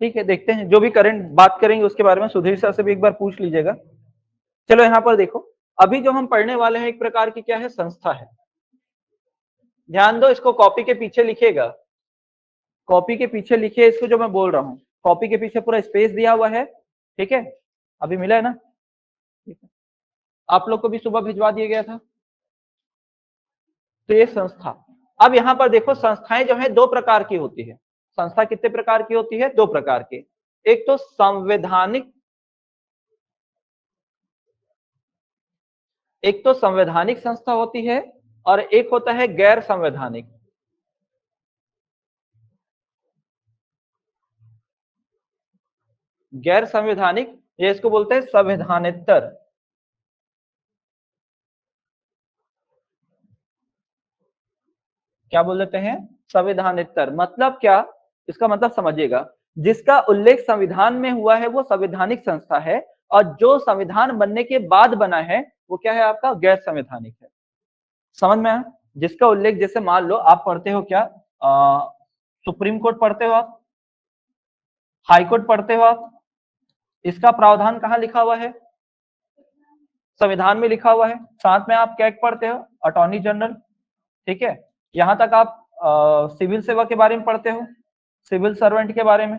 ठीक है, देखते हैं जो भी करंट बात करेंगे उसके बारे में सुधीर सर से भी एक बार पूछ लीजिएगा। चलो यहाँ पर देखो, अभी जो हम पढ़ने वाले हैं एक प्रकार की क्या है, संस्था है। ध्यान दो, इसको कॉपी के पीछे लिखिएगा, कॉपी के पीछे लिखिए इसको जो मैं बोल रहा हूँ, कॉपी के पीछे पूरा स्पेस दिया हुआ है, ठीक है, अभी मिला है ना, ठीक है। आप लोग को भी सुबह भिजवा दिया गया था। तो ये संस्था, अब यहाँ पर देखो संस्थाएं जो है दो प्रकार की होती है। संस्था कितने प्रकार की होती है, दो प्रकार की। एक तो संवैधानिक, एक तो संवैधानिक संस्था होती है और एक होता है गैर संवैधानिक। गैर संवैधानिक, ये इसको बोलते हैं संवैधानेतर। क्या बोल देते हैं, संविधानेतर। मतलब क्या, इसका मतलब समझिएगा, जिसका उल्लेख संविधान में हुआ है वो संवैधानिक संस्था है, और जो संविधान बनने के बाद बना है वो क्या है, आपका गैर संवैधानिक है। समझ में आया? जिसका उल्लेख, जैसे मान लो आप पढ़ते हो क्या, सुप्रीम कोर्ट पढ़ते हो आप, हाई कोर्ट पढ़ते हो आप, इसका प्रावधान कहाँ लिखा हुआ है, संविधान में लिखा हुआ है। साथ में आप क्या पढ़ते हो, अटॉर्नी जनरल, ठीक है। यहाँ तक आप सिविल सेवा के बारे में पढ़ते हो, सिविल सर्वेंट के बारे में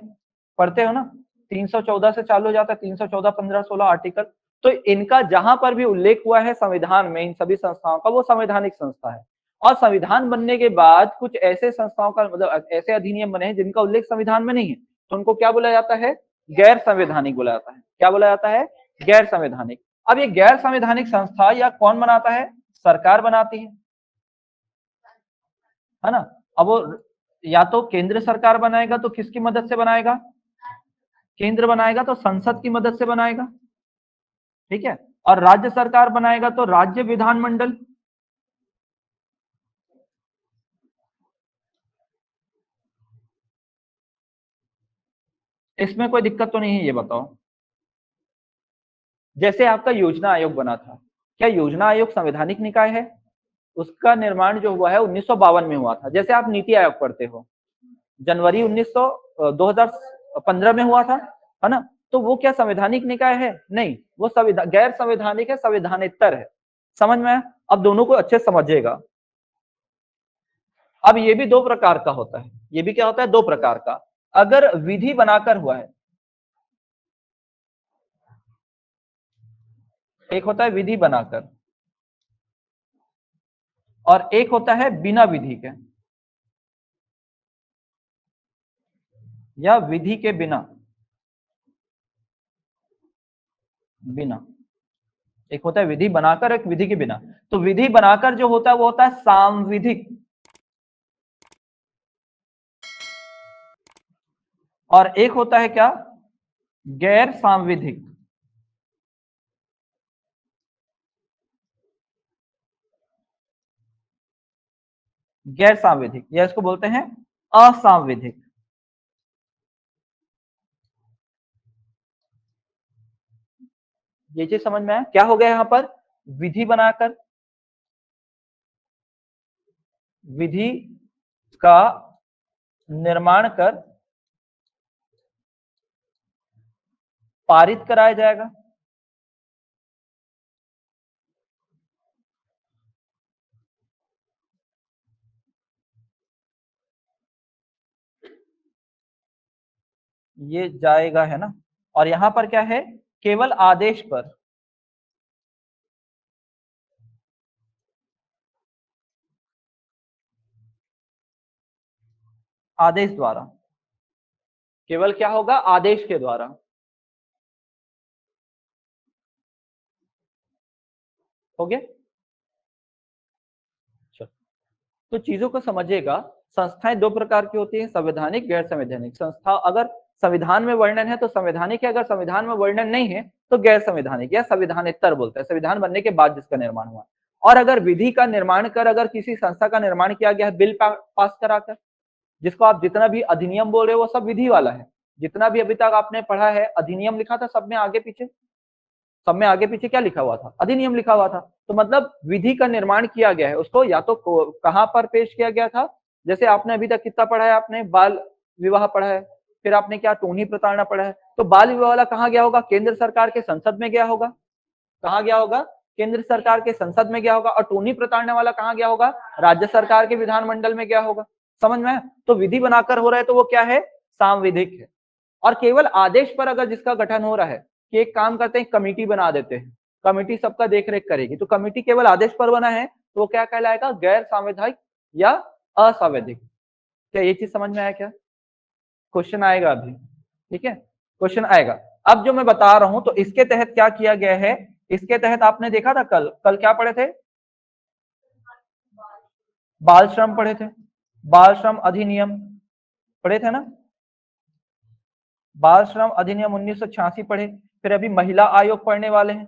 पढ़ते हो ना, 314 से चालू हो जाता है, 314, 15, 16 आर्टिकल। तो इनका जहां पर भी उल्लेख हुआ है संविधान में, इन सभी संस्थाओं का, वो संवैधानिक संस्था है। और संविधान बनने के बाद कुछ ऐसे संस्थाओं का, मतलब ऐसे अधिनियम बने हैं जिनका उल्लेख संविधान में नहीं है, तो उनको क्या बोला जाता है, गैर संवैधानिक बोला जाता है। क्या बोला जाता है, गैर संवैधानिक। अब ये गैर संवैधानिक संस्था या कौन बनाता है, सरकार बनाती है ना। अब वो या तो केंद्र सरकार बनाएगा तो किसकी मदद से बनाएगा, केंद्र बनाएगा तो संसद की मदद से बनाएगा, ठीक है। और राज्य सरकार बनाएगा तो राज्य विधानमंडल। इसमें कोई दिक्कत तो नहीं है, ये बताओ। जैसे आपका योजना आयोग बना था, क्या योजना आयोग संवैधानिक निकाय है? उसका निर्माण जो हुआ है 1952 में हुआ था। जैसे आप नीति आयोग पढ़ते हो, जनवरी 2015 में हुआ था, है ना। तो वो क्या संवैधानिक निकाय है? नहीं, वो गैर संवैधानिक है, संविधानेतर है। समझ में आया? अब दोनों को अच्छे समझिएगा। अब ये भी दो प्रकार का होता है, ये भी क्या होता है, दो प्रकार का। अगर विधि बनाकर हुआ है, एक होता है विधि बनाकर और एक होता है बिना विधि के, या विधि के बिना, बिना। एक होता है विधि बनाकर, एक विधि के बिना। तो विधि बनाकर जो होता है वो होता है सांविधिक, और एक होता है क्या, गैर सांविधिक। गैर सांविधिक या इसको बोलते हैं असंवैधिक। ये चीज समझ में आया? क्या हो गया यहां पर, विधि बनाकर, विधि का निर्माण कर पारित कराया जाएगा। ये जाएगा, है ना। और यहां पर क्या है, केवल आदेश पर, आदेश द्वारा, केवल क्या होगा, आदेश के द्वारा। हो गया। तो चीजों को समझिएगा। संस्थाएं दो प्रकार की होती है, संवैधानिक, गैर संवैधानिक। संस्था अगर संविधान में वर्णन है तो संवैधानिक है, अगर संविधान में वर्णन नहीं है तो गैर संवैधानिक या संविधानेतर बोलते हैं, संविधान बनने के बाद जिसका निर्माण हुआ। और अगर विधि का निर्माण कर, अगर किसी संस्था का निर्माण किया गया है बिल पास कराकर, जिसको आप जितना भी अधिनियम बोल रहे हो वो सब विधि वाला है। जितना भी अभी तक आपने पढ़ा है, अधिनियम लिखा था सब में आगे पीछे, सब में आगे पीछे क्या लिखा हुआ था, अधिनियम लिखा हुआ था। तो मतलब विधि का निर्माण किया गया है, उसको या तो कहां पर पेश किया गया था, जैसे आपने अभी तक कितना पढ़ा है, आपने बाल विवाह पढ़ा है, फिर आपने क्या टोनी प्रताड़ना पढ़ा है। तो बाल विवाह वाला कहाँ गया होगा? केंद्र सरकार के संसद में गया होगा। कहाँ गया होगा? केंद्र सरकार के संसद में गया होगा। और टोनी प्रताड़ना वाला कहाँ गया होगा? राज्य सरकार के विधानमंडल में गया होगा। समझ में आया? तो विधि बनाकर हो रहा है तो वो क्या है? सांविधिक है। और केवल आदेश पर अगर जिसका गठन हो रहा है कि एक काम करते हैं, कमेटी बना देते हैं, कमेटी सबका देखरेख करेगी, तो कमेटी केवल आदेश पर बना है तो वो क्या कहलाएगा? गैर सांविधानिक या असंवैधिक। क्या ये चीज समझ में आया? क्या क्वेश्चन आएगा अभी? ठीक है, क्वेश्चन आएगा। अब जो मैं बता रहा हूं तो इसके तहत क्या किया गया है, इसके तहत आपने देखा था कल कल क्या पढ़े थे? बाल श्रम पढ़े थे, बाल श्रम अधिनियम पढ़े थे ना, बाल श्रम अधिनियम 1986 पढ़े। फिर अभी महिला आयोग पढ़ने वाले हैं।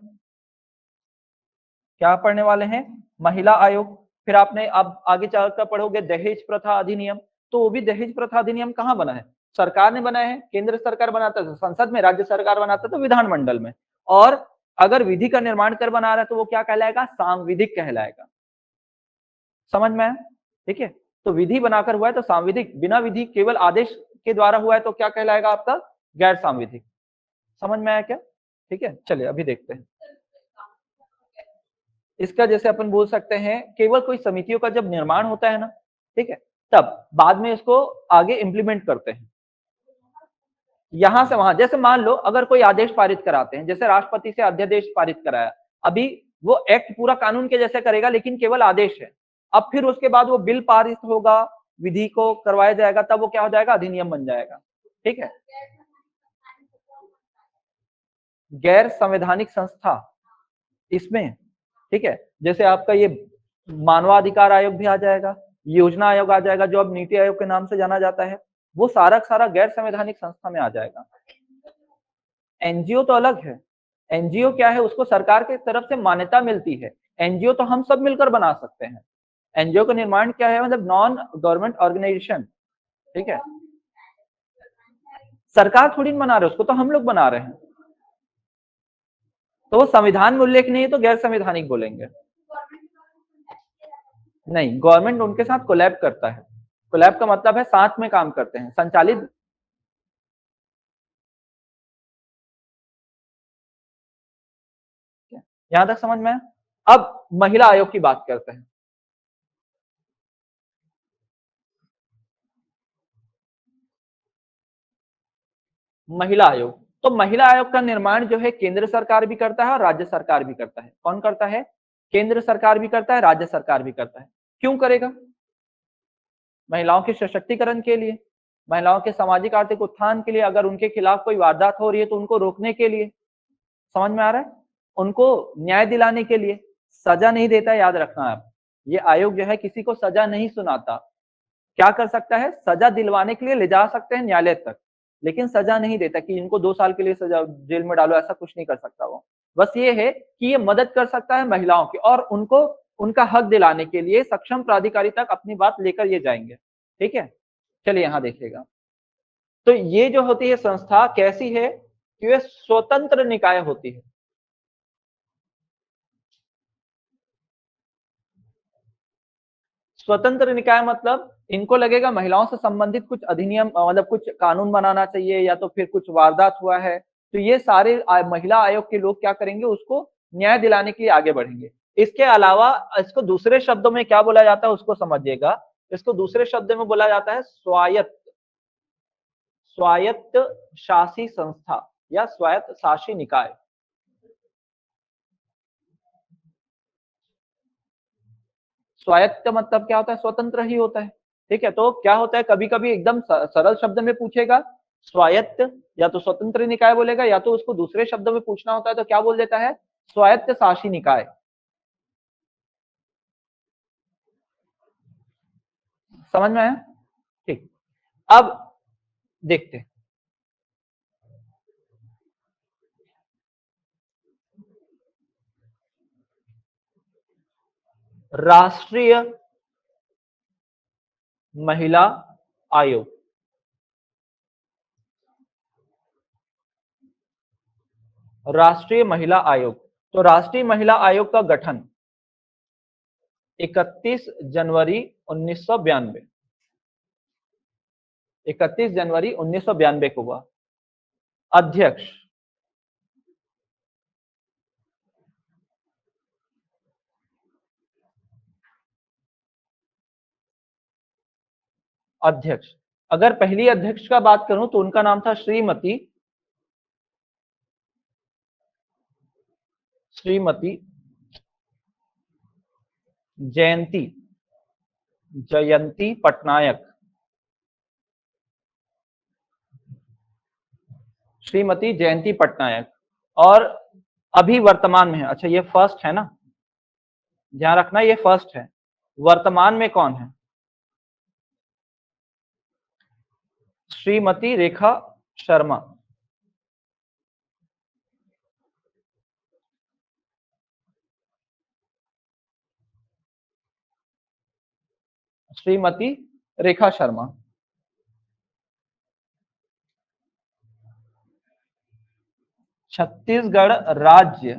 क्या पढ़ने वाले हैं? महिला आयोग। फिर आपने अब आगे चलकर पढ़ोगे दहेज प्रथा अधिनियम। तो वो भी दहेज प्रथा अधिनियम कहाँ बना है? सरकार ने बनाया है। केंद्र सरकार बनाता था संसद में, राज्य सरकार बनाता था विधानमंडल में। और अगर विधि का निर्माण कर बना रहा है तो वो क्या कहलाएगा? सांविधिक कहलाएगा। समझ में आया? ठीक है, तो विधि बनाकर हुआ है तो सांविधिक, बिना विधि केवल आदेश के द्वारा हुआ है तो क्या कहलाएगा आपका? गैर सांविधिक। समझ में आया क्या? ठीक है, चलिए अभी देखते हैं इसका। जैसे अपन बोल सकते हैं केवल कोई समितियों का जब निर्माण होता है ना, ठीक है, तब बाद में इसको आगे इंप्लीमेंट करते हैं यहां से वहां। जैसे मान लो अगर कोई आदेश पारित कराते हैं, जैसे राष्ट्रपति से अध्यादेश पारित कराया, अभी वो एक्ट पूरा कानून के जैसे करेगा लेकिन केवल आदेश है। अब फिर उसके बाद वो बिल पारित होगा, विधि को करवाया जाएगा, तब वो क्या हो जाएगा? अधिनियम बन जाएगा। ठीक है, गैर संवैधानिक संस्था इसमें, ठीक है, जैसे आपका ये मानवाधिकार आयोग भी आ जाएगा, योजना आयोग आ जाएगा, जो अब नीति आयोग के नाम से जाना जाता है, वो सारा सारा गैर संवैधानिक संस्था में आ जाएगा। एनजीओ तो अलग है। एनजीओ क्या है? उसको सरकार की तरफ से मान्यता मिलती है। एनजीओ तो हम सब मिलकर बना सकते हैं। एनजीओ का निर्माण क्या है? मतलब नॉन गवर्नमेंट ऑर्गेनाइजेशन। ठीक है, सरकार थोड़ी बना रहे, उसको तो हम लोग बना रहे हैं। तो वो संविधान में उल्लेख नहीं है तो गैर संवैधानिक बोलेंगे। नहीं, गवर्नमेंट उनके साथ कोलैब करता है। कोलैब का मतलब है साथ में काम करते हैं, संचालित। यहां तक समझ में? अब महिला आयोग की बात करते हैं। महिला आयोग, तो महिला आयोग का निर्माण जो है केंद्र सरकार भी करता है और राज्य सरकार भी करता है। कौन करता है? केंद्र सरकार भी करता है, राज्य सरकार भी करता है। क्यों करेगा? महिलाओं के सशक्तिकरण के लिए, महिलाओं के सामाजिक आर्थिक उत्थान के लिए, अगर उनके खिलाफ कोई वारदात हो रही है तो उनको रोकने के लिए। समझ में आ रहा है? उनको न्याय दिलाने के लिए। सजा नहीं देता, याद रखना आप, ये आयोग जो है किसी को सजा नहीं सुनाता। क्या कर सकता है? सजा दिलवाने के लिए ले जा सकते हैं न्यायालय तक, लेकिन सजा नहीं देता कि इनको 2 साल के लिए सजा जेल में डालो, ऐसा कुछ नहीं कर सकता वो। बस ये है कि ये मदद कर सकता है महिलाओं की, और उनको उनका हक दिलाने के लिए सक्षम प्राधिकारी तक अपनी बात लेकर ये जाएंगे। ठीक है, चलिए यहां देखिएगा। तो ये जो होती है संस्था कैसी है कि वे स्वतंत्र निकाय होती है। स्वतंत्र निकाय मतलब इनको लगेगा महिलाओं से संबंधित कुछ अधिनियम, मतलब कुछ कानून बनाना चाहिए, या तो फिर कुछ वारदात हुआ है, तो ये सारे महिला आयोग के लोग क्या करेंगे? उसको न्याय दिलाने के लिए आगे बढ़ेंगे। इसके अलावा इसको दूसरे शब्दों में क्या बोला जाता है उसको समझिएगा। इसको दूसरे शब्दों में बोला जाता है स्वायत्त, स्वायत्त शासी संस्था या स्वायत्त शासी निकाय। स्वायत्त मतलब क्या होता है? स्वतंत्र ही होता है। ठीक है, तो क्या होता है, कभी कभी एकदम सरल शब्द में पूछेगा स्वायत्त, या तो स्वतंत्र निकाय बोलेगा, या तो उसको दूसरे शब्दों में पूछना होता है तो क्या बोल देता है? स्वायत्त शासी निकाय। समझ में आया? ठीक, अब देखते हैं राष्ट्रीय महिला आयोग। राष्ट्रीय महिला आयोग, तो राष्ट्रीय महिला आयोग का गठन 31 जनवरी 1992। 31 जनवरी 1992 को हुआ। अध्यक्ष, अध्यक्ष अगर पहली अध्यक्ष का बात करूं तो उनका नाम था श्रीमती जयंती पटनायक। श्रीमती जयंती पटनायक। और अभी वर्तमान में है, अच्छा ये फर्स्ट है ना, ध्यान रखना ये फर्स्ट है। वर्तमान में कौन है? श्रीमती रेखा शर्मा। श्रीमती रेखा शर्मा। छत्तीसगढ़ राज्य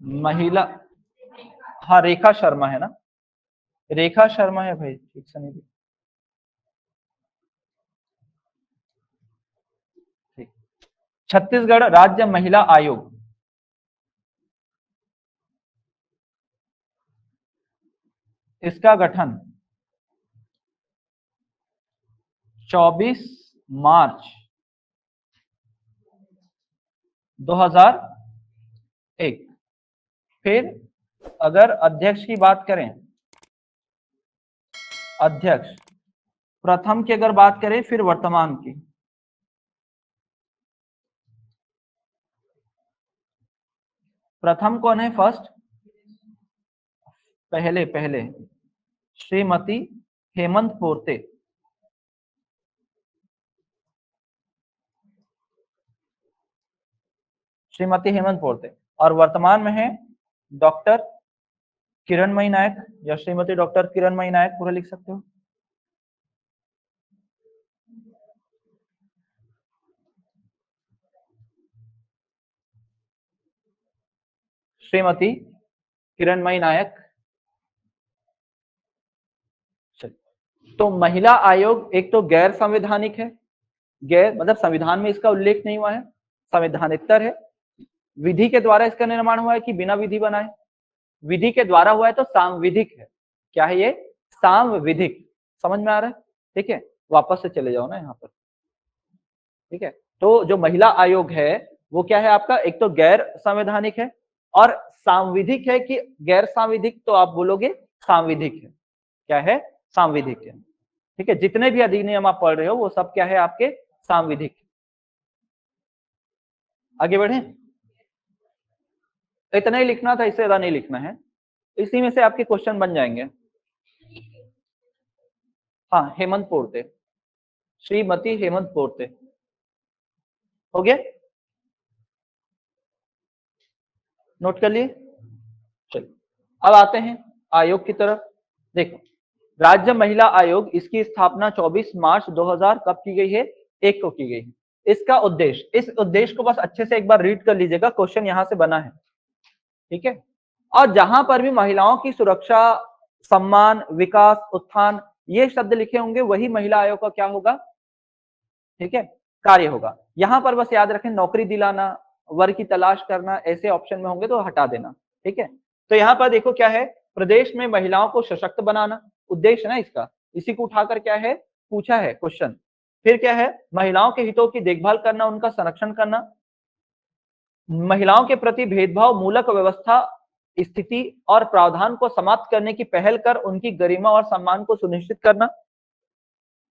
महिला, हाँ रेखा शर्मा है ना, रेखा शर्मा है भाई, ठीक से नहीं। ठीक, छत्तीसगढ़ राज्य महिला आयोग, इसका गठन 24 मार्च 2001। फिर अगर अध्यक्ष की बात करें, अध्यक्ष प्रथम की अगर बात करें, फिर वर्तमान की, प्रथम कौन है? फर्स्ट, पहले श्रीमती हेमंत पोर्ते। श्रीमती हेमंत पोर्ते। और वर्तमान में है डॉक्टर किरणमयी नायक, या श्रीमती डॉक्टर किरणमयी नायक पूरा लिख सकते हो। श्रीमती किरणमयी नायक। तो महिला आयोग एक तो गैर संवैधानिक है, गैर मतलब संविधान में इसका उल्लेख नहीं हुआ है, संवैधानिकतर है। विधि के द्वारा इसका निर्माण हुआ है कि बिना विधि बनाए? विधि के द्वारा हुआ है तो सांविधिक है। क्या है ये? सांविधिक। समझ में आ रहा है? ठीक है, वापस से चले जाओ ना यहाँ पर। ठीक है, तो जो महिला आयोग है वो क्या है आपका? एक तो गैर संवैधानिक है और सांविधिक है कि गैर सांविधिक? तो आप बोलोगे सांविधिक है। क्या है? सांविधिक है। ठीक है, जितने भी अधिनियम आप पढ़ रहे हो वो सब क्या है आपके? सांविधिक। आगे बढ़े, इतना ही लिखना था, इससे ज्यादा नहीं लिखना है, इसी में से आपके क्वेश्चन बन जाएंगे। हाँ, हेमंत पोर्ते, श्रीमती हेमंत पोर्ते। हो गया, नोट कर लिए? चलिए अब आते हैं आयोग की तरफ। देखो, राज्य महिला आयोग, इसकी स्थापना 24 मार्च 2000 कब की गई है? 1 को की गई है। इसका उद्देश्य, इस उद्देश्य को बस अच्छे से एक बार रीड कर लीजिएगा, क्वेश्चन यहां से बना है। ठीक है, और जहां पर भी महिलाओं की सुरक्षा, सम्मान, विकास, उत्थान ये शब्द लिखे होंगे वही महिला आयोग का क्या होगा? ठीक है, कार्य होगा। यहां पर बस याद रखें, नौकरी दिलाना, वर्ग की तलाश करना, ऐसे ऑप्शन में होंगे तो हटा देना। ठीक है, तो यहाँ पर देखो क्या है, प्रदेश में महिलाओं को सशक्त बनाना उद्देश्य ना इसका, इसी को उठाकर क्या है पूछा है क्वेश्चन। फिर क्या है, महिलाओं के हितों की देखभाल करना, उनका संरक्षण करना, महिलाओं के प्रति भेदभाव मूलक व्यवस्था, स्थिति और प्रावधान को समाप्त करने की पहल कर उनकी गरिमा और सम्मान को सुनिश्चित करना,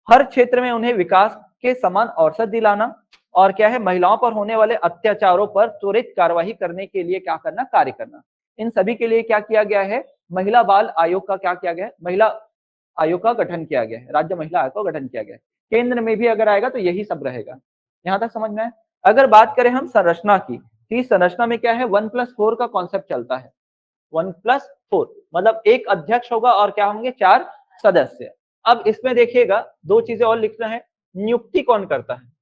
हर क्षेत्र में उन्हें विकास के समान अवसर दिलाना, और क्या है, महिलाओं पर होने वाले अत्याचारों पर त्वरित कार्रवाई करने के लिए क्या करना? कार्य करना। इन सभी के लिए क्या किया गया है? महिला बाल आयोग का क्या किया गया है? महिला आयोग का गठन किया गया है, राज्य महिला आयोग का गठन किया गया है। केंद्र में भी अगर आएगा तो यही सब रहेगा। यहां तक समझ में आए? अगर बात करें हम संरचना की, तो इस संरचना में क्या है? 1+4 का कॉन्सेप्ट चलता है। 1+4 मतलब एक अध्यक्ष होगा और क्या होंगे? 4 सदस्य। अब इसमें देखिएगा दो चीजें और लिखना है, नियुक्ति कौन करता है?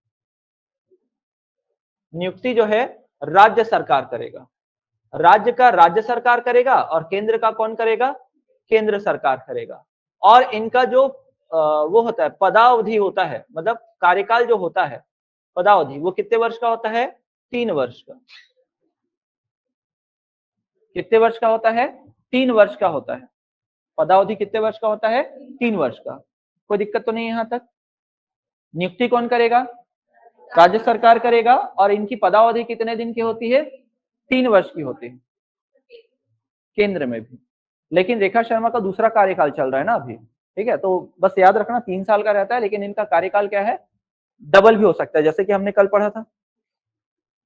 नियुक्ति जो है राज्य सरकार करेगा, राज्य का राज्य सरकार करेगा, और केंद्र का कौन करेगा? केंद्र सरकार करेगा। और इनका जो वो होता है, पदावधि होता है, मतलब कार्यकाल जो होता है, पदावधि, वो कितने वर्ष का होता है? 3 वर्ष का। कितने वर्ष का होता है? 3 वर्ष का होता है। पदावधि कितने वर्ष का होता है? 3 वर्ष का। कोई दिक्कत तो नहीं है यहाँ तक? नियुक्ति कौन करेगा? राज्य सरकार करेगा। और इनकी पदावधि कितने दिन की होती है? 3 वर्ष की होती है, केंद्र में भी। लेकिन रेखा शर्मा का दूसरा कार्यकाल चल रहा है ना अभी, ठीक है? तो बस याद रखना 3 साल का रहता है, लेकिन इनका कार्यकाल क्या है? डबल भी हो सकता है, जैसे कि हमने कल पढ़ा था,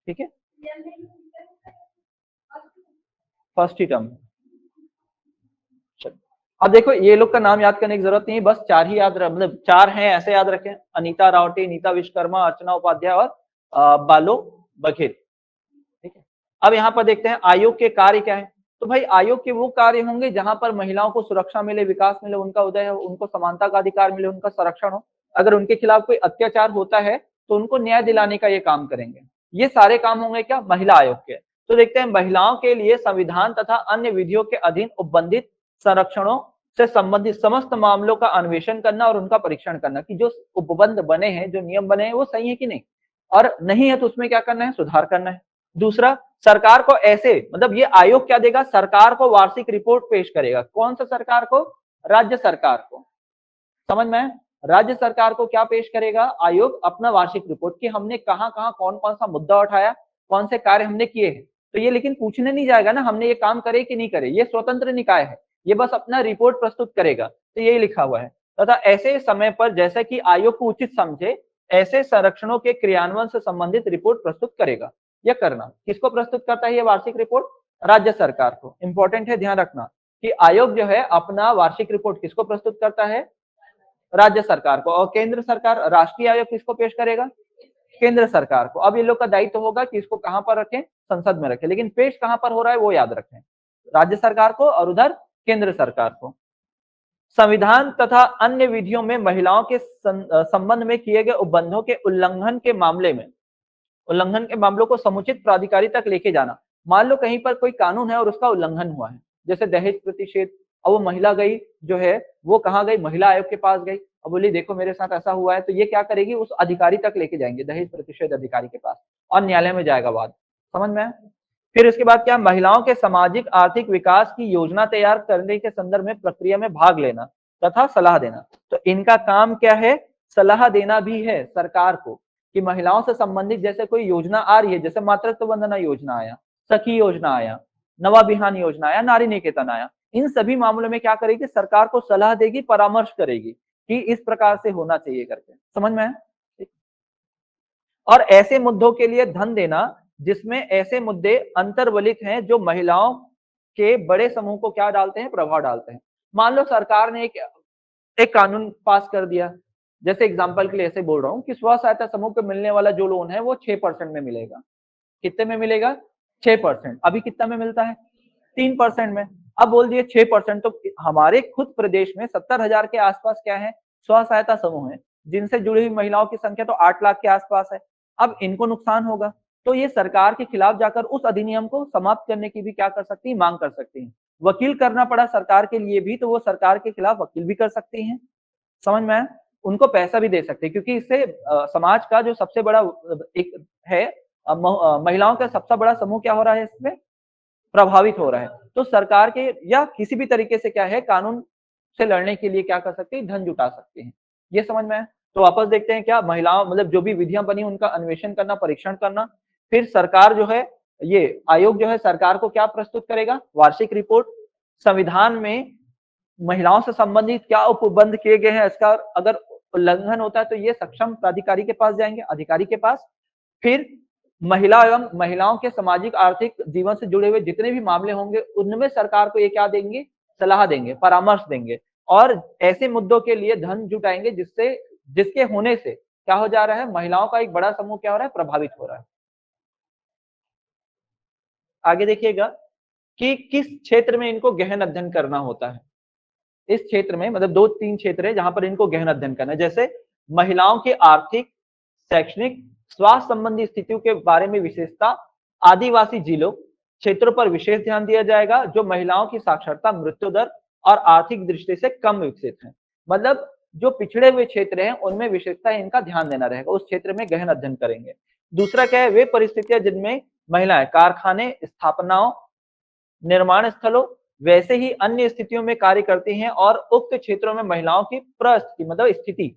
ठीक है? फर्स्ट ही टर्म। अब देखो, ये लोग का नाम याद करने की जरूरत नहीं है, बस 4 ही याद मतलब 4 हैं ऐसे याद रखें, अनीता रावटे, नीता विश्वकर्मा, अर्चना उपाध्याय और बालो बघेल, ठीक है? अब यहाँ पर देखते हैं आयोग के कार्य क्या है। तो भाई आयोग के वो कार्य होंगे जहां पर महिलाओं को सुरक्षा मिले, विकास मिले, उनका उदय हो, उनको समानता का अधिकार मिले, उनका संरक्षण हो। अगर उनके खिलाफ कोई अत्याचार होता है तो उनको न्याय दिलाने का ये काम करेंगे। ये सारे काम होंगे क्या? महिला आयोग के। तो देखते हैं, महिलाओं के लिए संविधान तथा अन्य विधियों के अधीन उपबंधित संरक्षणों से संबंधित समस्त मामलों का अन्वेषण करना और उनका परीक्षण करना कि जो उपबंध बने हैं, जो नियम बने हैं, वो सही है कि नहीं, और नहीं है तो उसमें क्या करना है? सुधार करना है। दूसरा, सरकार को ऐसे, मतलब ये आयोग क्या देगा? सरकार को वार्षिक रिपोर्ट पेश करेगा। कौन सा सरकार को? राज्य सरकार को। समझ में? राज्य सरकार को क्या पेश करेगा आयोग? अपना वार्षिक रिपोर्ट, कि हमने कहां कहां कौन कौन सा मुद्दा उठाया, कौन से कार्य हमने किए हैं। तो ये लेकिन पूछने नहीं जाएगा ना हमने ये काम करे कि नहीं करे, ये स्वतंत्र निकाय है, ये बस अपना रिपोर्ट प्रस्तुत करेगा। तो यही लिखा हुआ है। तथा ऐसे समय पर जैसा कि आयोग को उचित समझे, ऐसे संरक्षणों के क्रियान्वयन से संबंधित रिपोर्ट प्रस्तुत करेगा। यह करना किसको प्रस्तुत करता है? ये वार्षिक रिपोर्ट राज्य सरकार को। इंपॉर्टेंट है, ध्यान रखना कि आयोग जो है अपना वार्षिक रिपोर्ट किसको प्रस्तुत करता है? राज्य सरकार को। और केंद्र सरकार, राष्ट्रीय आयोग किसको पेश करेगा? केंद्र सरकार को। अब ये लोग का दायित्व होगा कि इसको कहां पर रखें? संसद में रखें। लेकिन पेश कहां पर हो रहा है वो याद रखें, राज्य सरकार को और उधर केंद्र सरकार को। संविधान तथा अन्य विधियों में महिलाओं के संबंध में किए गए उपबंधों के उल्लंघन के मामले में, उल्लंघन के मामलों को समुचित प्राधिकारी तक लेके जाना। मान लो कहीं पर कोई कानून है और उसका उल्लंघन हुआ है, जैसे दहेज प्रतिषेध, अब वो महिला गई जो है, वो कहाँ गई? महिला आयोग के पास गई। अब बोली देखो मेरे साथ ऐसा हुआ है, तो ये क्या करेगी? उस अधिकारी तक लेके जाएंगे, दहेज प्रतिषेध अधिकारी के पास, और न्यायालय में जाएगा वाद। समझ में? फिर उसके बाद क्या? महिलाओं के सामाजिक आर्थिक विकास की योजना तैयार करने के संदर्भ में प्रक्रिया में भाग लेना तथा सलाह देना। तो इनका काम क्या है? सलाह देना भी है सरकार को, कि महिलाओं से संबंधित जैसे कोई योजना आ रही है, जैसे मातृत्व वंदना योजना आया, सखी योजना आया, नवा बिहान योजना आया, नारी निकेतन आया, इन सभी मामलों में क्या करेगी? सरकार को सलाह देगी, परामर्श करेगी कि इस प्रकार से होना चाहिए करके। समझ में है? और ऐसे मुद्दों के लिए धन देना जिसमें ऐसे मुद्दे अंतर्वलित हैं जो महिलाओं के बड़े समूह को क्या डालते हैं? प्रभाव डालते हैं। मान लो सरकार ने एक कानून पास कर दिया, जैसे एग्जांपल के लिए ऐसे बोल रहा हूँ कि स्व सहायता समूह को मिलने वाला जो लोन है वो 6% में मिलेगा। कितने में मिलेगा? 6%। अभी कितना में मिलता है? 3% में। अब बोल दिए 6%, तो हमारे खुद प्रदेश में 70,000 के आसपास क्या है? स्व सहायता समूह है, जिनसे जुड़ी हुई महिलाओं की संख्या तो 8 लाख के आसपास है। अब इनको नुकसान होगा, तो ये सरकार के खिलाफ जाकर उस अधिनियम को समाप्त करने की भी क्या कर सकती है? मांग कर सकती है। वकील करना पड़ा सरकार के लिए भी, तो वो सरकार के खिलाफ वकील भी कर सकती हैं। समझ में आया? उनको पैसा भी दे सकते हैं, क्योंकि इससे समाज का जो सबसे बड़ा एक है, महिलाओं का सबसे बड़ा समूह क्या हो रहा है? इसमें प्रभावित हो रहा है। तो सरकार के या किसी भी तरीके से क्या है, कानून से लड़ने के लिए क्या कर सकती है? धन जुटा सकते हैं। ये समझ में आया? तो वापस देखते हैं, क्या महिलाओं, मतलब जो भी विधियां बनी उनका अन्वेषण करना, परीक्षण करना। फिर सरकार जो है, ये आयोग जो है सरकार को क्या प्रस्तुत करेगा? वार्षिक रिपोर्ट। संविधान में महिलाओं से संबंधित क्या उपबंध किए गए हैं, इसका अगर उल्लंघन होता है तो ये सक्षम प्राधिकारी के पास जाएंगे, अधिकारी के पास। फिर महिला एवं महिलाओं के सामाजिक आर्थिक जीवन से जुड़े हुए जितने भी मामले होंगे उनमें सरकार को ये क्या देंगे? सलाह देंगे, परामर्श देंगे, और ऐसे मुद्दों के लिए धन जुटाएंगे जिससे, जिसके होने से क्या हो जा रहा है? महिलाओं का एक बड़ा समूह क्या हो रहा है? प्रभावित हो रहा है। आगे देखिएगा कि किस क्षेत्र में इनको गहन अध्ययन करना होता है। इस क्षेत्र में मतलब 2-3 क्षेत्र है जहां पर इनको गहन अध्ययन करना है, जैसे महिलाओं के आर्थिक, शैक्षणिक, स्वास्थ्य संबंधी स्थितियों के बारे में विशेषता, आदिवासी जिलों क्षेत्रों पर विशेष ध्यान दिया जाएगा जो महिलाओं की साक्षरता, मृत्यु दर और आर्थिक दृष्टि से कम विकसित है। मतलब जो पिछड़े हुए क्षेत्र हैं उनमें विशेषता इनका ध्यान देना रहेगा, उस क्षेत्र में गहन अध्ययन करेंगे। दूसरा क्या है, वे परिस्थितियां जिनमें महिलाएं कारखाने, स्थापनाओं, निर्माण स्थलों वैसे ही अन्य स्थितियों में कार्य करती हैं और उक्त क्षेत्रों में महिलाओं की प्रस्थिति मतलब स्थिति,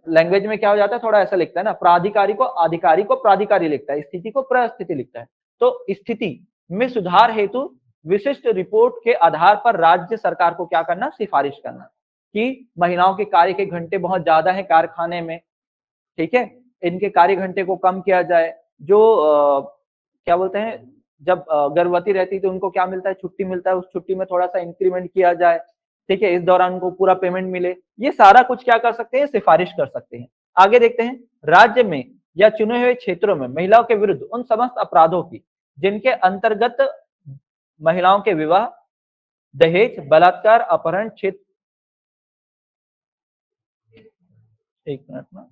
लैंग्वेज में क्या हो जाता है, थोड़ा ऐसा लिखता है ना, प्राधिकारी को अधिकारी को प्राधिकारी लिखता है, स्थिति को प्रस्थिति लिखता है। तो स्थिति में सुधार हेतु विशिष्ट रिपोर्ट के आधार पर राज्य सरकार को क्या करना, सिफारिश करना कि महिलाओं के कार्य के घंटे बहुत ज्यादा है कारखाने में, ठीक है, इनके कार्य घंटे को कम किया जाए। जो क्या बोलते हैं, जब गर्भवती रहती है तो उनको क्या मिलता है, छुट्टी मिलता है, उस छुट्टी में थोड़ा सा इंक्रीमेंट किया जाए, ठीक है, इस दौरान उनको पूरा पेमेंट मिले। ये सारा कुछ क्या कर सकते हैं, सिफारिश कर सकते हैं। आगे देखते हैं, राज्य में या चुने हुए क्षेत्रों में महिलाओं के विरुद्ध उन समस्त अपराधों की जिनके अंतर्गत महिलाओं के विवाह, दहेज, बलात्कार, अपहरण, क्षेत्र, एक मिनट में,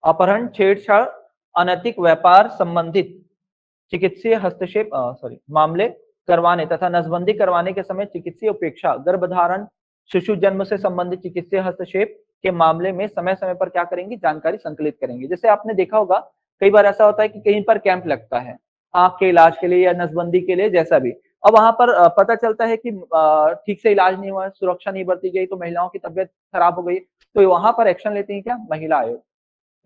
अपहरण, छेड़छाड़, अनैतिक व्यापार संबंधित चिकित्सीय हस्तक्षेप मामले करवाने तथा नसबंदी करवाने के समय चिकित्सीय उपेक्षा, गर्भधारण, शिशु जन्म से संबंधित चिकित्सीय हस्तक्षेप के मामले में समय समय पर क्या करेंगी, जानकारी संकलित करेंगे। जैसे आपने देखा होगा कई बार ऐसा होता है कि कहीं पर कैंप लगता है आंख के इलाज के लिए या नसबंदी के लिए, जैसा भी, और वहां पर पता चलता है कि ठीक से इलाज नहीं हुआ, सुरक्षा नहीं बरती गई, तो महिलाओं की तबियत खराब हो गई, तो वहां पर एक्शन लेते हैं क्या, महिला आयोग,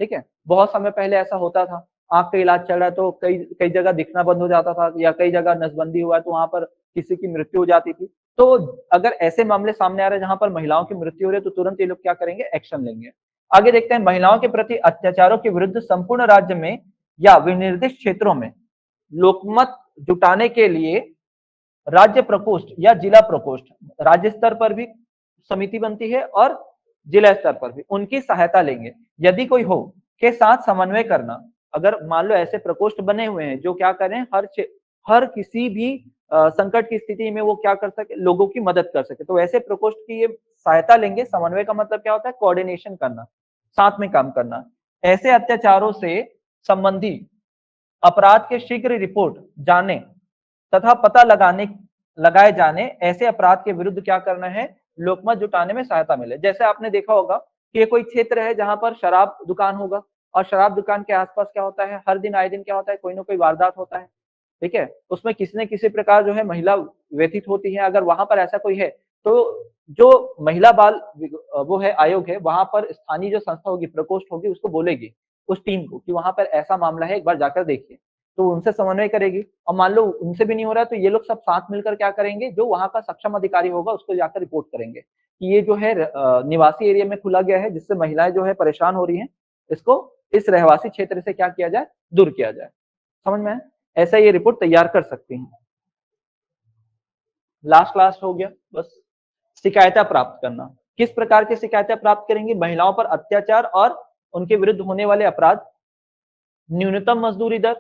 ठीक है। बहुत समय पहले ऐसा होता था, आंख का इलाज चल रहा है तो कई कई जगह दिखना बंद हो जाता था, या कई जगह नसबंदी हुआ है तो वहां पर किसी की मृत्यु हो जाती थी। तो अगर ऐसे मामले सामने आ रहे हैं जहां पर महिलाओं की मृत्यु हो रही है तो तुरंत ये लोग क्या करेंगे, एक्शन लेंगे। आगे देखते हैं, महिलाओं के प्रति अत्याचारों के विरुद्ध संपूर्ण राज्य में या विनिर्दिष्ट क्षेत्रों में लोकमत जुटाने के लिए राज्य प्रकोष्ठ या जिला प्रकोष्ठ, राज्य स्तर पर भी समिति बनती है और जिला स्तर पर भी, उनकी सहायता लेंगे यदि कोई हो, के साथ समन्वय करना। अगर मान लो ऐसे प्रकोष्ठ बने हुए हैं जो क्या करें, हर किसी भी संकट की स्थिति में वो क्या कर सके, लोगों की मदद कर सके, तो ऐसे प्रकोष्ठ की ये सहायता लेंगे। समन्वय का मतलब क्या होता है, कोऑर्डिनेशन करना, साथ में काम करना। ऐसे अत्याचारों से संबंधी अपराध के शीघ्र रिपोर्ट जाने तथा पता लगाए जाने, ऐसे अपराध के विरुद्ध क्या करना है, लोकमत जुटाने में सहायता मिले। जैसे आपने देखा होगा कि ये कोई क्षेत्र है जहां पर शराब दुकान होगा, और शराब दुकान के आसपास क्या होता है, हर दिन आए दिन क्या होता है, कोई ना कोई वारदात होता है, ठीक है, उसमें किसी न किसी प्रकार जो है महिला व्यथित होती है। अगर वहां पर ऐसा कोई है तो जो महिला बाल वो है आयोग है, वहां पर स्थानीय जो संस्था होगी, प्रकोष्ठ होगी, उसको बोलेगी उस टीम को कि वहां पर ऐसा मामला है, एक बार जाकर देखिए, तो उनसे समन्वय करेगी। और मान लो उनसे भी नहीं हो रहा है तो ये लोग सब साथ मिलकर क्या करेंगे, जो वहां का सक्षम अधिकारी होगा उसको जाकर रिपोर्ट करेंगे कि ये जो है निवासी एरिया में खुला गया है, जिससे महिलाएं जो है परेशान हो रही हैं, इसको इस रहवासी क्षेत्र से क्या किया जाए, दूर किया जाए। समझ में है? ऐसा ये रिपोर्ट तैयार कर सकती हैं। लास्ट लास्ट हो गया बस, शिकायतें प्राप्त करना। किस प्रकार की शिकायतें प्राप्त करेंगी, महिलाओं पर अत्याचार और उनके विरुद्ध होने वाले अपराध, न्यूनतम मजदूरी दर,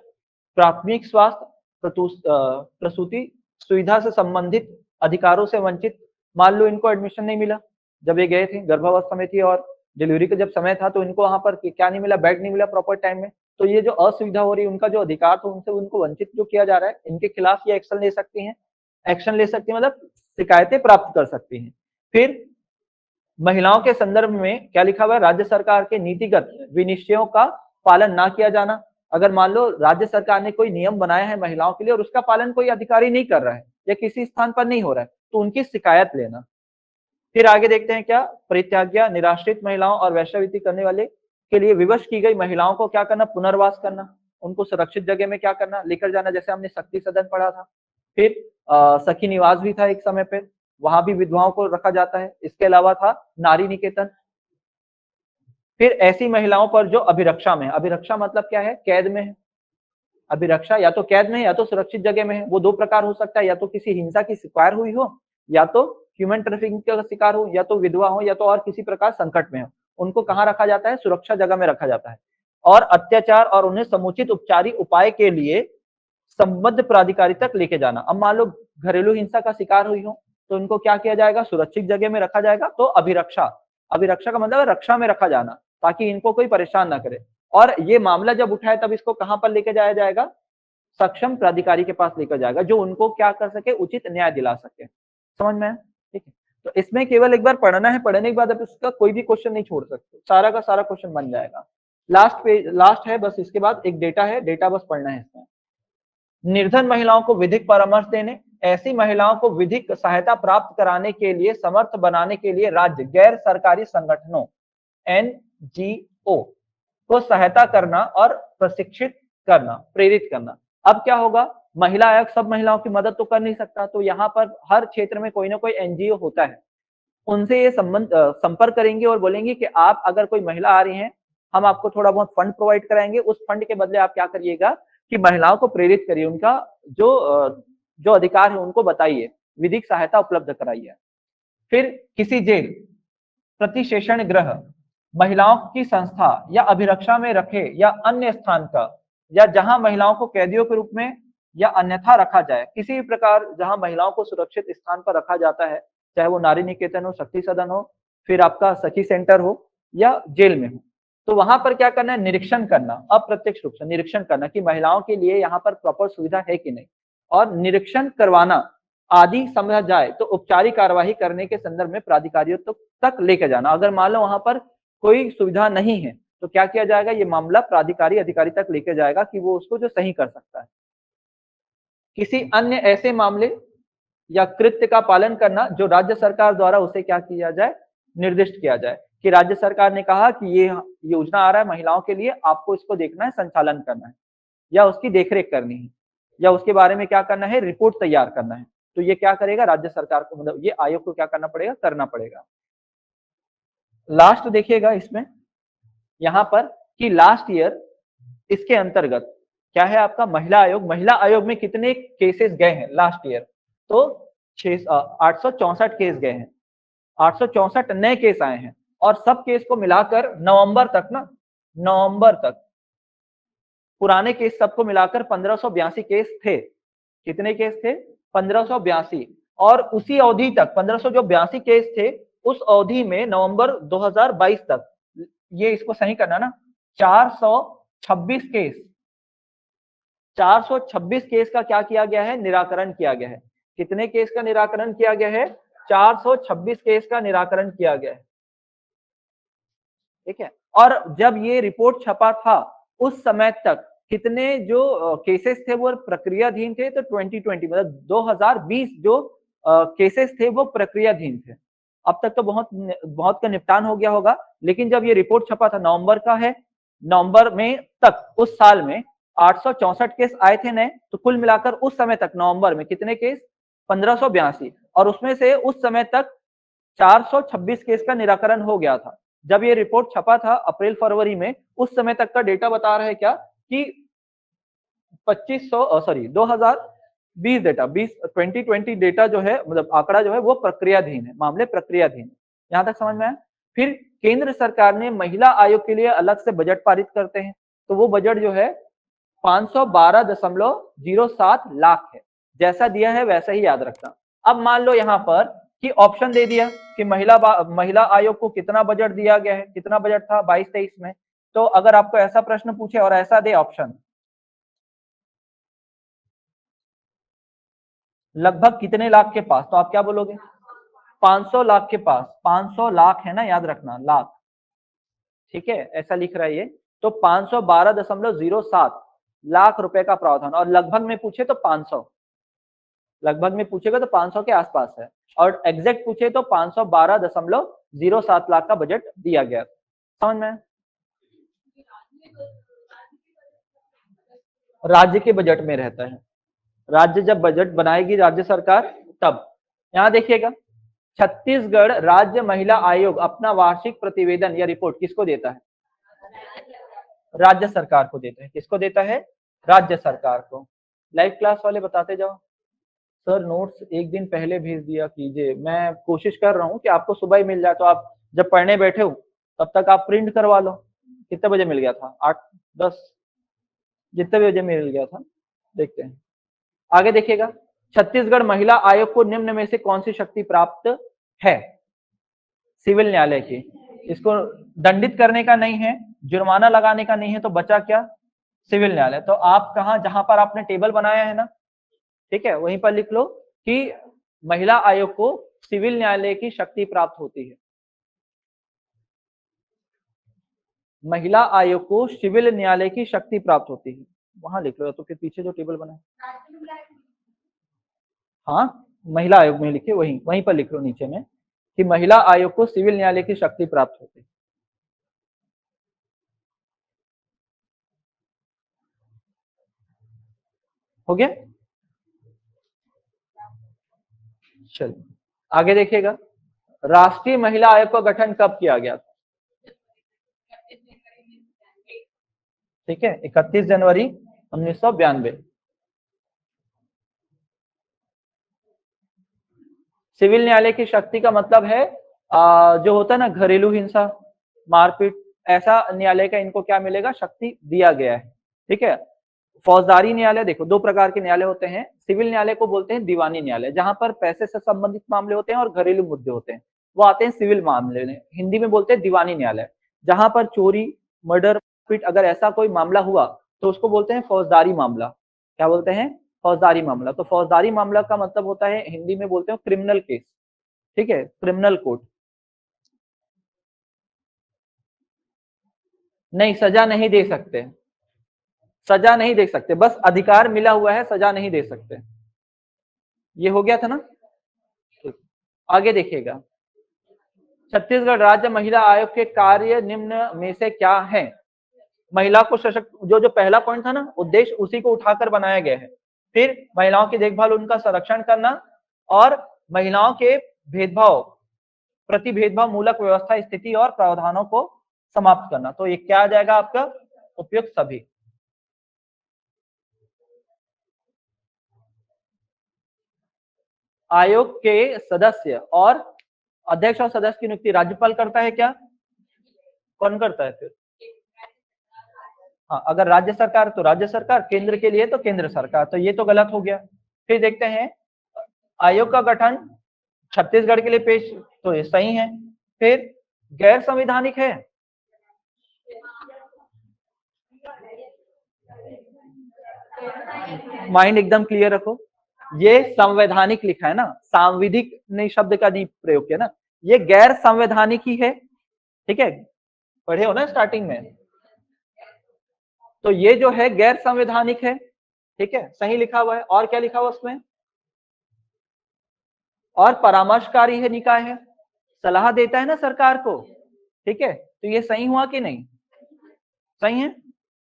प्राथमिक स्वास्थ्य, प्रसूति सुविधा से संबंधित अधिकारों से वंचित। मान लो इनको एडमिशन नहीं मिला, जब ये गए थे गर्भावस्था में थी और डिलीवरी का जब समय था तो इनको वहां पर क्या नहीं मिला, बेड नहीं मिला प्रॉपर टाइम में, तो ये जो असुविधा हो रही है, उनका जो अधिकार था उनसे उनको वंचित जो किया जा रहा है, इनके खिलाफ ये एक्शन ले सकती हैं। एक्शन ले सकती है मतलब शिकायतें प्राप्त कर सकती हैं। फिर महिलाओं के संदर्भ में क्या लिखा हुआ है, राज्य सरकार के नीतिगत विनिश्चयों का पालन ना किया जाना। अगर मान लो राज्य सरकार ने कोई नियम बनाया है महिलाओं के लिए और उसका पालन कोई अधिकारी नहीं कर रहा है या किसी स्थान पर नहीं हो रहा है, तो उनकी शिकायत लेना। फिर आगे देखते हैं क्या, परित्याज्य, निराश्रित महिलाओं और वेश्यावृत्ति करने वाले के लिए विवश की गई महिलाओं को क्या करना, पुनर्वास करना, उनको सुरक्षित जगह में क्या करना, लेकर जाना, जैसे हमने शक्ति सदन पढ़ा था। फिर सखी निवास भी था एक समय पे, वहां भी विधवाओं को रखा जाता है। इसके अलावा था नारी निकेतन। फिर ऐसी महिलाओं पर जो अभिरक्षा में है, अभिरक्षा मतलब क्या है, कैद में है। अभिरक्षा या तो कैद में है या तो सुरक्षित जगह में है, वो दो प्रकार हो सकता है, या तो किसी हिंसा की शिकार हुई हो, या तो ह्यूमन ट्रैफिकिंग का शिकार हो, या तो विधवा हो, या तो और किसी प्रकार संकट में हो। उनको कहाँ रखा जाता है, सुरक्षा जगह में रखा जाता है। और अत्याचार और उन्हें समुचित उपचारी उपाय के लिए संबद्ध प्राधिकारी तक लेके जाना। अब मान लो घरेलू हिंसा का शिकार हुई हो तो इनको क्या किया जाएगा, सुरक्षित जगह में रखा जाएगा। तो अभिरक्षा, अभिरक्षा का मतलब है रक्षा में रखा जाना, ताकि इनको कोई परेशान ना करे। और ये मामला जब उठाए तब इसको कहां पर लेके जाया जाएगा, सक्षम प्राधिकारी के पास लेकर जाएगा, जो उनको क्या कर सके, उचित न्याय दिला सके। समझ में आया? ठीक है, तो इसमें केवल एक बार पढ़ना है, पढ़ने के बाद आप इसका कोई भी क्वेश्चन नहीं छोड़ सकते, सारा का सारा क्वेश्चन बन जाएगा। लास्ट पेज, लास्ट है बस, इसके बाद एक डेटा है, डेटा बस पढ़ना है इसमें। निर्धन महिलाओं को विधिक परामर्श देने, ऐसी महिलाओं को विधिक सहायता प्राप्त कराने के लिए समर्थ बनाने के लिए राज्य गैर सरकारी संगठनों NGO को सहायता करना और प्रशिक्षित करना, प्रेरित करना। अब क्या होगा, महिला आयोग सब महिलाओं की मदद तो कर नहीं सकता, तो यहाँ पर हर क्षेत्र में कोई ना कोई NGO होता है, उनसे ये संपर्क करेंगे और बोलेंगे कि आप अगर कोई महिला आ रही हैं, हम आपको थोड़ा बहुत फंड प्रोवाइड कराएंगे, उस फंड के बदले आप क्या करिएगा कि महिलाओं को प्रेरित करिए, उनका जो अधिकार है उनको बताइए, विधिक सहायता उपलब्ध कराइए। फिर किसी जेल, प्रतिशेषण गृह, महिलाओं की संस्था या अभिरक्षा में रखे या अन्य स्थान का, या जहां महिलाओं को कैदियों के रूप में या अन्यथा रखा जाए, किसी भी प्रकार जहां महिलाओं को सुरक्षित स्थान पर रखा जाता है, चाहे वो नारी निकेतन हो, शक्ति सदन हो, फिर आपका सखी सेंटर हो या जेल में हो, तो वहां पर क्या करना है, निरीक्षण करना, अप्रत्यक्ष रूप से निरीक्षण करना कि महिलाओं के लिए यहाँ पर प्रॉपर सुविधा है कि नहीं, और निरीक्षण करवाना आदि समझा जाए तो औपचारिक कार्यवाही करने के संदर्भ में प्राधिकारियों तक लेकर जाना। अगर मान लो वहां पर कोई सुविधा नहीं है तो क्या किया जाएगा, ये मामला प्राधिकारी अधिकारी तक लेकर जाएगा कि वो उसको जो सही कर सकता है। किसी अन्य ऐसे मामले या कृत्य का पालन करना जो राज्य सरकार द्वारा उसे क्या किया जाए, निर्दिष्ट किया जाए, कि राज्य सरकार ने कहा कि ये योजना आ रहा है महिलाओं के लिए, आपको इसको देखना है, संचालन करना है, या उसकी देखरेख करनी है, या उसके बारे में क्या करना है, रिपोर्ट तैयार करना है, तो ये क्या करेगा, राज्य सरकार को, मतलब ये आयोग को क्या करना पड़ेगा, करना पड़ेगा। लास्ट देखिएगा इसमें यहां पर कि लास्ट ईयर इसके अंतर्गत क्या है आपका, महिला आयोग, महिला आयोग में कितने केसेस गए हैं लास्ट ईयर, तो 864 केस गए हैं, 864 नए केस आए हैं, और सब केस को मिलाकर नवंबर तक पुराने केस सबको मिलाकर 1582 केस थे। कितने केस थे, 1582, और उसी अवधि तक 1582 केस थे, उस अवधि में नवंबर 2022 तक, ये इसको सही करना ना, 426 केस, 426 केस का क्या किया गया है, निराकरण किया गया है। कितने केस का निराकरण किया गया है, 426 केस का निराकरण किया गया है। ठीक है, और जब ये रिपोर्ट छपा था उस समय तक कितने जो केसेस थे वो प्रक्रियाधीन थे, तो 2020 मतलब 2020 जो केसेस थे वो प्रक्रियाधीन थे। अब तक तो बहुत का निपटान हो गया होगा, लेकिन जब ये रिपोर्ट छपा था, नवंबर का है, नवंबर में तक उस साल में 864 केस आए थे नए, तो कुल मिलाकर उस समय तक नवंबर में कितने केस, 1582, और उसमें से उस समय तक 426 केस का निराकरण हो गया था। जब ये रिपोर्ट छपा था अप्रैल फरवरी में, उस समय तक का डेटा बता रहा है क्या कि 2020 डेटा, 2020 डेटा जो है, मतलब आंकड़ा जो है वो प्रक्रियाधीन है, मामले प्रक्रियाधीन है। यहां तक समझ में आया। फिर केंद्र सरकार ने महिला आयोग के लिए अलग से बजट पारित करते हैं, तो वो बजट जो है 512.07 लाख है, जैसा दिया है वैसा ही याद रखना। अब मान लो यहाँ पर कि ऑप्शन दे दिया कि महिला आयोग को कितना बजट दिया गया है, कितना बजट था 22-23 में, तो अगर आपको ऐसा प्रश्न पूछे और ऐसा दे ऑप्शन, लगभग कितने लाख के पास, तो आप क्या बोलोगे, 500 लाख के पास, 500 लाख है ना, याद रखना, लाख। ठीक है, ऐसा लिख रहा है ये, तो 512.07 लाख रुपए का प्रावधान, और लगभग में पूछे तो 500, लगभग में पूछेगा तो 500 के आसपास है, और एग्जैक्ट पूछे तो 512.07 लाख का बजट दिया गया। समझ में, राज्य के बजट में रहता है, राज्य जब बजट बनाएगी राज्य सरकार तब। यहां देखिएगा, छत्तीसगढ़ राज्य महिला आयोग अपना वार्षिक प्रतिवेदन या रिपोर्ट किसको देता है, राज्य सरकार को देता है। किसको देता है, राज्य सरकार को। लाइव क्लास वाले बताते जाओ। सर नोट्स एक दिन पहले भेज दिया कीजिए, मैं कोशिश कर रहा हूँ कि आपको सुबह ही मिल जाए, तो आप जब पढ़ने बैठे हो तब तक आप प्रिंट करवा लो। कितने बजे मिल गया था, 8-10, जितने बजे मिल गया था, देखते हैं आगे। देखिएगा, छत्तीसगढ़ महिला आयोग को निम्न में से कौन सी शक्ति प्राप्त है, सिविल न्यायालय की। इसको दंडित करने का नहीं है, जुर्माना लगाने का नहीं है, तो बचा क्या, सिविल न्यायालय। तो आप कहा, जहां पर आपने टेबल बनाया है ना, ठीक है, वहीं पर लिख लो कि महिला आयोग को सिविल न्यायालय की शक्ति प्राप्त होती है। महिला आयोग को सिविल न्यायालय की शक्ति प्राप्त होती है, वहां लिख लो, या तो फिर पीछे जो टेबल बना है। हाँ, महिला आयोग में लिखे, वहीं वहीं पर लिख लो नीचे में कि महिला आयोग को सिविल न्यायालय की शक्ति प्राप्त होती है। हो गया। चलिए आगे देखिएगा, राष्ट्रीय महिला आयोग का गठन कब किया गया था? ठीक है, 31 जनवरी 1992। सिविल न्यायालय की शक्ति का मतलब है जो होता है ना घरेलू हिंसा, मारपीट, ऐसा न्यायालय का इनको क्या मिलेगा, शक्ति दिया गया है। ठीक है, फौजदारी न्यायालय, देखो दो प्रकार के न्यायालय होते हैं। सिविल न्यायालय को बोलते हैं दीवानी न्यायालय, जहां पर पैसे से संबंधित मामले होते हैं और घरेलू मुद्दे होते हैं, वो आते हैं सिविल मामले में। हिंदी में बोलते हैं दीवानी न्यायालय। जहां पर चोरी, मर्डर, पीट, अगर ऐसा कोई मामला हुआ तो उसको बोलते हैं फौजदारी मामला। क्या बोलते हैं? फौजदारी मामला। तो फौजदारी मामला का मतलब होता है, हिंदी में बोलते हैं क्रिमिनल केस। ठीक है, क्रिमिनल कोर्ट। नहीं, सजा नहीं दे सकते, सजा नहीं दे सकते, बस अधिकार मिला हुआ है, सजा नहीं दे सकते। ये हो गया था ना। ठीक। आगे देखिएगा, छत्तीसगढ़ राज्य महिला आयोग के कार्य निम्न में से क्या है? महिला को सशक्त, जो जो पहला पॉइंट था ना, उद्देश्य उसी को उठाकर बनाया गया है। फिर महिलाओं की देखभाल, उनका संरक्षण करना, और महिलाओं के भेदभाव, प्रति भेदभाव मूलक व्यवस्था, स्थिति और प्रावधानों को समाप्त करना। तो ये क्या आ जाएगा आपका? उपयुक्त सभी। आयोग के सदस्य और अध्यक्ष और सदस्य की नियुक्ति राज्यपाल करता है क्या? कौन करता है फिर? हाँ, अगर राज्य सरकार तो राज्य सरकार, केंद्र के लिए तो केंद्र सरकार। तो ये तो गलत हो गया। फिर देखते हैं, आयोग का गठन छत्तीसगढ़ के लिए पेश, तो ये सही है। फिर गैर संवैधानिक है, माइंड एकदम क्लियर रखो। ये संवैधानिक लिखा है ना, सांविधिक नहीं शब्द का नहीं प्रयोग किया ना, ये गैर संवैधानिक ही है। ठीक है, पढ़े हो ना स्टार्टिंग में। तो ये जो है गैर संवैधानिक है। ठीक है, सही लिखा हुआ है। और क्या लिखा हुआ उसमें? और परामर्शकारी है, निकाय है, सलाह देता है ना सरकार को। ठीक है, तो ये सही हुआ कि नहीं? सही है,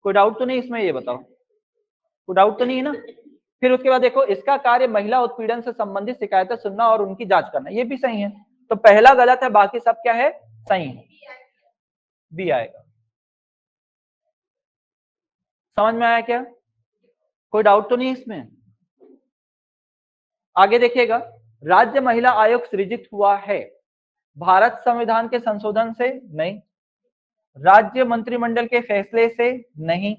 कोई डाउट तो नहीं इसमें, ये बताओ, कोई डाउट तो नहीं है ना। फिर उसके बाद देखो, इसका कार्य महिला उत्पीड़न से संबंधित शिकायतें सुनना और उनकी जांच करना, ये भी सही है। तो पहला गलत है, बाकी सब क्या है? सही है, बी आएगा। समझ में आया क्या? कोई डाउट तो नहीं इसमें। आगे देखिएगा, राज्य महिला आयोग सृजित हुआ है भारत संविधान के संशोधन से? नहीं। राज्य मंत्रिमंडल के फैसले से? नहीं।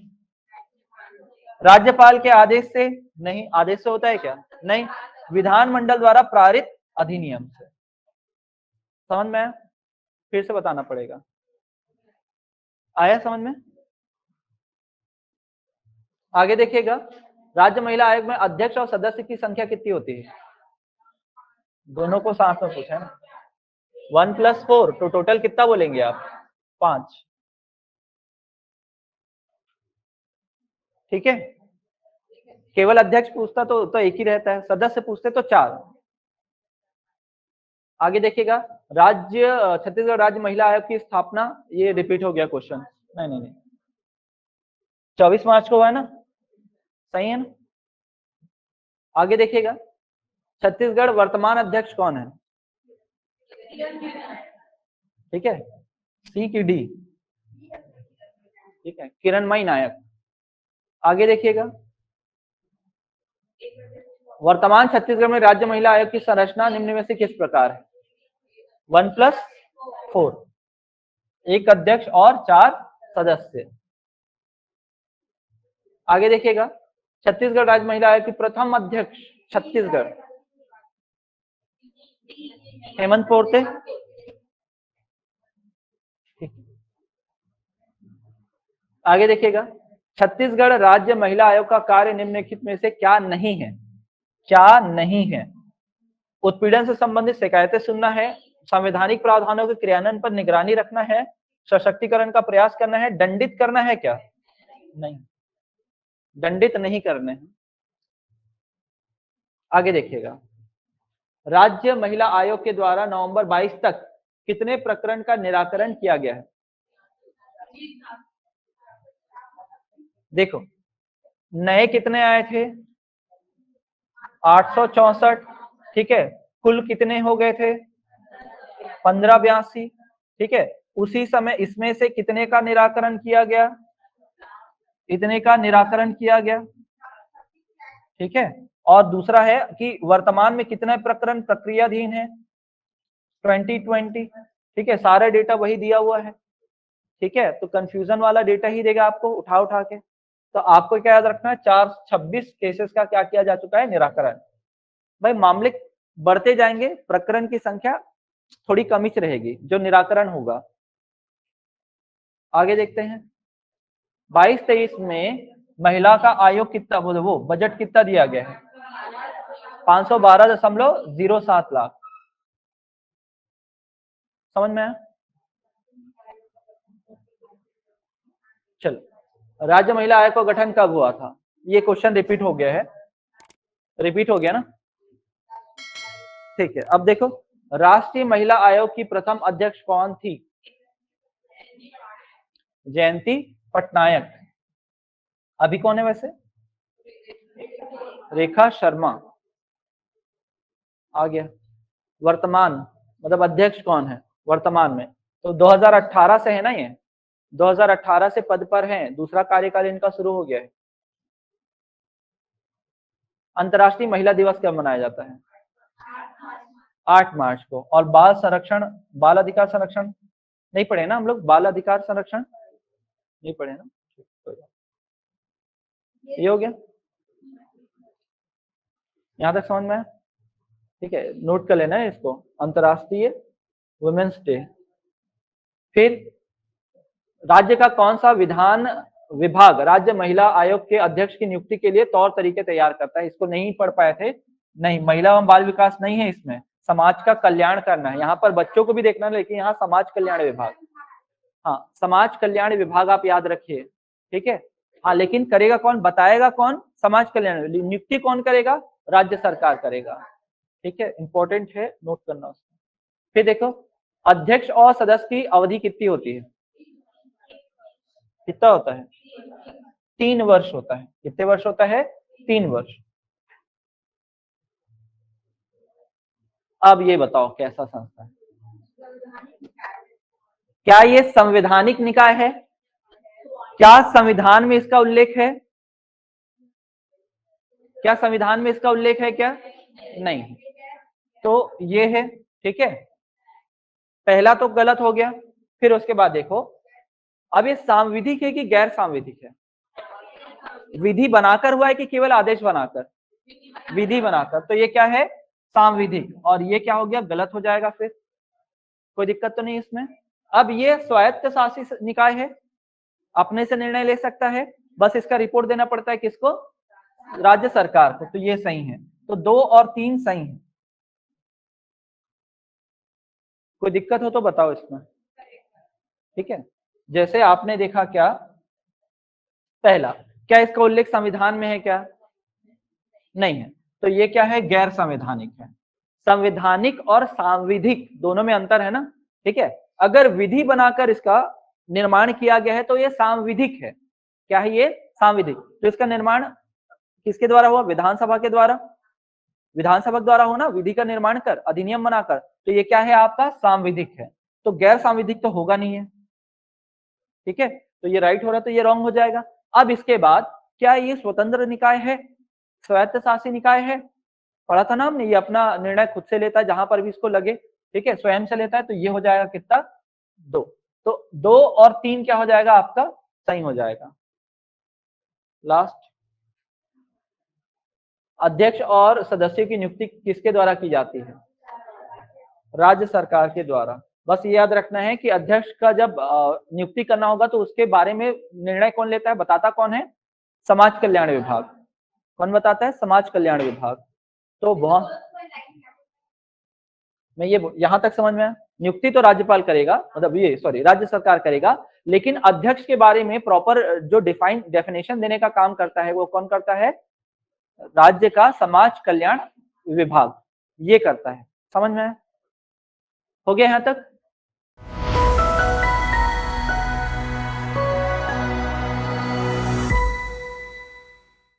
राज्यपाल के आदेश से? नहीं। आदेश से होता है क्या? नहीं। विधानमंडल द्वारा पारित अधिनियम से। समझ में आया? फिर से बताना पड़ेगा। आया समझ में? आगे देखिएगा, राज्य महिला आयोग में अध्यक्ष और सदस्य की संख्या कितनी होती है? दोनों को साथ में पूछा है ना। 1+4, तो टोटल कितना बोलेंगे आप? 5। ठीक है, केवल अध्यक्ष पूछता तो एक ही रहता है, सदस्य पूछते तो 4। आगे देखिएगा, राज्य छत्तीसगढ़ राज्य महिला आयोग की स्थापना, ये रिपीट हो गया क्वेश्चन। नहीं नहीं नहीं, 24 मार्च को हुआ है ना, सही है ना। आगे देखिएगा, छत्तीसगढ़ वर्तमान अध्यक्ष कौन है? ठीक है, सी की डी। ठीक है, किरणमयी नायक। आगे देखिएगा, वर्तमान छत्तीसगढ़ में राज्य महिला आयोग की संरचना निम्न में से किस प्रकार है? 1+4, एक अध्यक्ष और 4 सदस्य। आगे देखिएगा, छत्तीसगढ़ राज्य महिला आयोग की प्रथम अध्यक्ष छत्तीसगढ़, हेमंत पोर्ते। आगे देखिएगा, छत्तीसगढ़ राज्य महिला आयोग का कार्य निम्नलिखित में से क्या नहीं है? क्या नहीं है? उत्पीड़न से संबंधित शिकायतें सुनना है, संवैधानिक प्रावधानों के क्रियान्वयन पर निगरानी रखना है, सशक्तिकरण का प्रयास करना है, दंडित करना है क्या? नहीं, दंडित नहीं करने हैं। आगे देखिएगा, राज्य महिला आयोग के द्वारा नवंबर 22 तक कितने प्रकरण का निराकरण किया गया है? देखो, नए कितने आए थे? 864, ठीक है। कुल कितने हो गए थे? 1582, ठीक है। उसी समय इसमें से कितने का निराकरण किया गया? इतने का निराकरण किया गया, ठीक है। और दूसरा है कि वर्तमान में कितने प्रकरण प्रक्रियाधीन है? 2020, ठीक है। सारे डेटा वही दिया हुआ है, ठीक है। तो कंफ्यूजन वाला डेटा ही देगा आपको उठा उठा के। तो आपको क्या याद रखना है, 426 केसेस का क्या किया जा चुका है? निराकरण। भाई मामले बढ़ते जाएंगे, प्रकरण की संख्या थोड़ी कम ही रहेगी जो निराकरण होगा। आगे देखते हैं, 22-23 में महिला का आयोग कितना, वो बजट कितना दिया गया है? 512.07 लाख। समझ में आया? चलो, राज्य महिला आयोग का गठन कब हुआ था? ये क्वेश्चन रिपीट हो गया है, रिपीट हो गया ना, ठीक है। अब देखो, राष्ट्रीय महिला आयोग की प्रथम अध्यक्ष कौन थी? जयंती पटनायक। अभी कौन है वैसे? रेखा शर्मा। आ गया। वर्तमान मतलब अध्यक्ष कौन है वर्तमान में? तो 2018 से है ना, ये 2018 से पद पर हैं, दूसरा कार्यकाल इनका शुरू हो गया है। अंतर्राष्ट्रीय महिला दिवस कब मनाया जाता है? 8 मार्च को। और बाल संरक्षण, बाल अधिकार संरक्षण नहीं पढ़े ना हम लोग? बाल अधिकार संरक्षण नहीं पढ़े ना? ये हो गया, यहां तक समझ में आया? ठीक है, नोट कर लेना है इसको, अंतर्राष्ट्रीय वुमेन्स डे। फिर राज्य का कौन सा विधान विभाग राज्य महिला आयोग के अध्यक्ष की नियुक्ति के लिए तौर तरीके तैयार करता है? इसको नहीं पढ़ पाए थे? नहीं, महिला एवं बाल विकास नहीं है इसमें, समाज का कल्याण करना है। यहाँ पर बच्चों को भी देखना है, लेकिन यहाँ समाज कल्याण विभाग, हाँ समाज कल्याण विभाग आप याद रखिए, ठीक है। हाँ, लेकिन करेगा कौन, बताएगा कौन? समाज कल्याण, नियुक्ति कौन करेगा? राज्य सरकार करेगा, ठीक है। इंपॉर्टेंट है, नोट करना उसको। फिर देखो, अध्यक्ष और सदस्य की अवधि कितनी होती है? कितना होता है? 3 वर्ष होता है। कितने वर्ष होता है? 3 वर्ष। अब ये बताओ कैसा संस्था है? क्या ये संवैधानिक निकाय है? क्या संविधान में इसका उल्लेख है? क्या संविधान में इसका उल्लेख है क्या? नहीं। तो ये है, ठीक है। पहला तो गलत हो गया। फिर उसके बाद देखो, अब ये सांविधिक है कि गैर सांविधिक है? विधि बनाकर हुआ है कि केवल आदेश बनाकर? विधि बनाकर। तो ये क्या है? सांविधिक। और ये क्या हो गया? गलत हो जाएगा। फिर कोई दिक्कत तो नहीं इसमें। अब ये स्वायत्त शासित निकाय है, अपने से निर्णय ले सकता है, बस इसका रिपोर्ट देना पड़ता है किसको? राज्य सरकार को। तो ये सही है। तो 2 और 3 सही है। कोई दिक्कत हो तो बताओ इसमें, ठीक है। जैसे आपने देखा, क्या पहला, क्या इसका उल्लेख संविधान में है क्या? नहीं है। तो ये क्या है? गैर संवैधानिक है। संवैधानिक और सांविधिक दोनों में अंतर है ना, ठीक है। अगर विधि बनाकर इसका निर्माण किया गया है तो ये सांविधिक है। क्या है ये? सांविधिक। तो इसका निर्माण किसके द्वारा हुआ? विधानसभा के द्वारा। विधानसभा द्वारा हो ना, विधि का निर्माण कर, अधिनियम बनाकर। तो ये क्या है आपका? सांविधिक है। तो गैर सांविधिक तो होगा नहीं है, ठीक है। तो ये राइट हो रहा है, तो ये रॉन्ग हो जाएगा। अब इसके बाद, क्या ये स्वतंत्र निकाय है? स्वायत्त शासी निकाय है? पढ़ा था ना हमने, ये अपना निर्णय खुद से लेता है जहां पर भी इसको लगे, ठीक है, स्वयं से लेता है। तो ये हो जाएगा कितना? 2। तो 2 और 3 क्या हो जाएगा आपका? सही हो जाएगा। लास्ट, अध्यक्ष और सदस्यों की नियुक्ति किसके द्वारा की जाती है? राज्य सरकार के द्वारा। बस ये याद रखना है कि अध्यक्ष का जब नियुक्ति करना होगा तो उसके बारे में निर्णय कौन लेता है, बताता कौन है? समाज कल्याण विभाग। कौन बताता है? समाज कल्याण विभाग। तो बहुत मैं ये यहाँ तक समझ में आया? नियुक्ति तो राज्यपाल करेगा, मतलब ये सॉरी राज्य सरकार करेगा, लेकिन अध्यक्ष के बारे में प्रॉपर जो डेफिनेशन देने का काम करता है वो कौन करता है? राज्य का समाज कल्याण विभाग ये करता है। समझ में आया? हो गया यहाँ तक?